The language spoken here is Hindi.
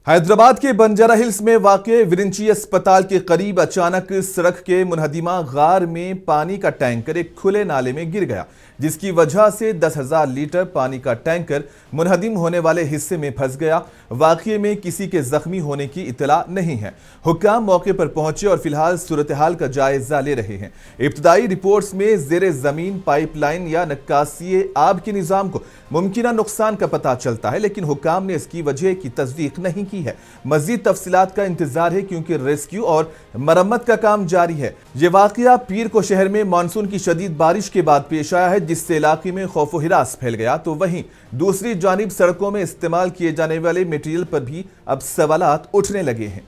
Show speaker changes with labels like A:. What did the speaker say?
A: हैदराबाद के बंजारा हिल्स में वाक़े विरिंची अस्पताल के करीब अचानक सड़क के मुनहदिमा गार में पानी का टैंकर एक खुले नाले में गिर गया, जिसकी वजह से 10,000 लीटर पानी का टैंकर मुनहदिम होने वाले हिस्से में फंस गया। वाक़े में किसी के जख्मी होने की इत्तला नहीं है। हुक्काम मौके पर पहुंचे और फिलहाल सूरत हाल का जायजा ले रहे हैं। इब्तदाई रिपोर्ट्स में ज़ेरे ज़मीन पाइपलाइन या नक्कासी आब के निज़ाम को मुमकिन नुकसान का पता चलता है, लेकिन हुक्काम ने इसकी वजह की तस्दीक नहीं की है। मज़ीद तफसीलात का इंतजार है क्योंकि रेस्क्यू और मरम्मत का काम जारी है। ये वाक़या पीर को शहर में मानसून की शदीद बारिश के बाद पेश आया है, जिससे इलाके में खौफ व हिरास फैल गया। तो वहीं दूसरी जानिब सड़कों में इस्तेमाल किए जाने वाले मटेरियल पर भी अब सवालात उठने लगे हैं।